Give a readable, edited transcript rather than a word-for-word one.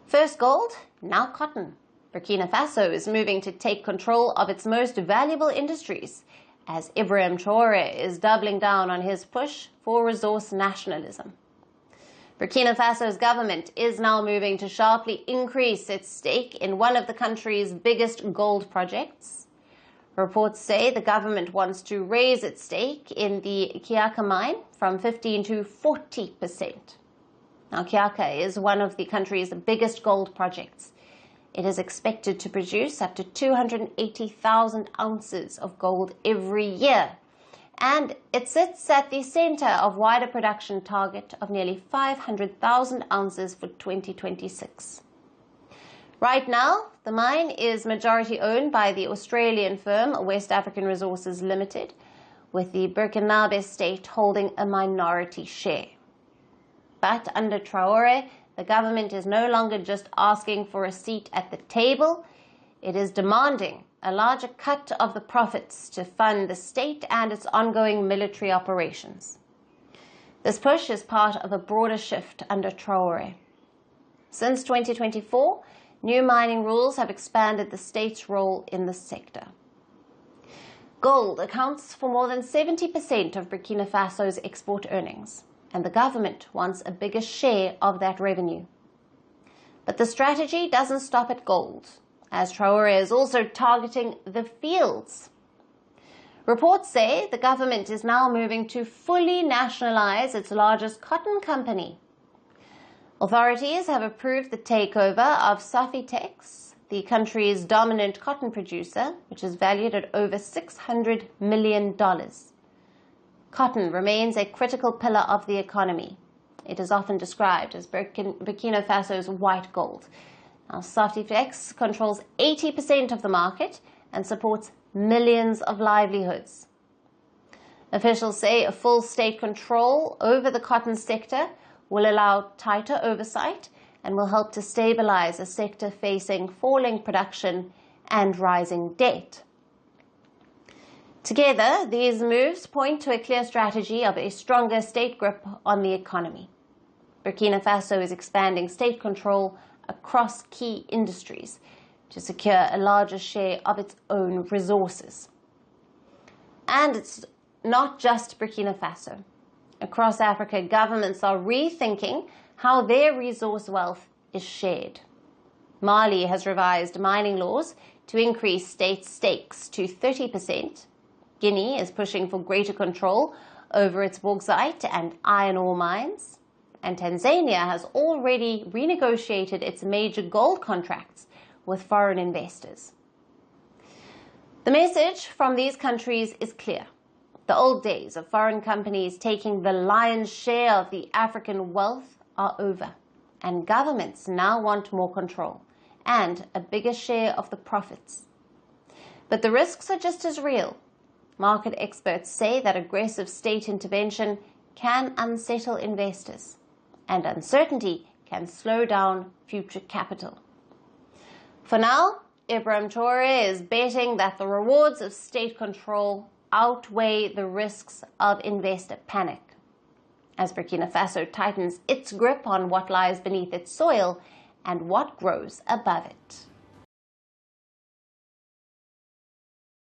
First gold, now cotton. Burkina Faso is moving to take control of its most valuable industries as Ibrahim Traoré is doubling down on his push for resource nationalism. Burkina Faso's government is now moving to sharply increase its stake in one of the country's biggest gold projects. Reports say the government wants to raise its stake in the Kiaka mine from 15 to 40%. Now, Kiaka is one of the country's biggest gold projects. It is expected to produce up to 280,000 ounces of gold every year, and it sits at the center of wider production target of nearly 500,000 ounces for 2026. Right now, the mine is majority owned by the Australian firm West African Resources Limited, with the Burkina state holding a minority share. But under Traore, the government is no longer just asking for a seat at the table, it is demanding a larger cut of the profits to fund the state and its ongoing military operations. This push is part of a broader shift under Traore. Since 2024, new mining rules have expanded the state's role in the sector. Gold accounts for more than 70% of Burkina Faso's export earnings, and the government wants a bigger share of that revenue. But the strategy doesn't stop at gold, as Traore is also targeting the fields. Reports say the government is now moving to fully nationalize its largest cotton company. Authorities have approved the takeover of Safitex, the country's dominant cotton producer, which is valued at over $600 million. Cotton remains a critical pillar of the economy. It is often described as Burkina Faso's white gold. Now, Safitex controls 80% of the market and supports millions of livelihoods. Officials say a full state control over the cotton sector will allow tighter oversight and will help to stabilize a sector facing falling production and rising debt. Together, these moves point to a clear strategy of a stronger state grip on the economy. Burkina Faso is expanding state control across key industries to secure a larger share of its own resources. And it's not just Burkina Faso. Across Africa, governments are rethinking how their resource wealth is shared. Mali has revised mining laws to increase state stakes to 30%. Guinea is pushing for greater control over its bauxite and iron ore mines. And Tanzania has already renegotiated its major gold contracts with foreign investors. The message from these countries is clear. The old days of foreign companies taking the lion's share of the African wealth are over, and governments now want more control and a bigger share of the profits. But the risks are just as real. Market experts say that aggressive state intervention can unsettle investors, and uncertainty can slow down future capital. For now, Ibrahim Traoré is betting that the rewards of state control outweigh the risks of investor panic, as Burkina Faso tightens its grip on what lies beneath its soil and what grows above it.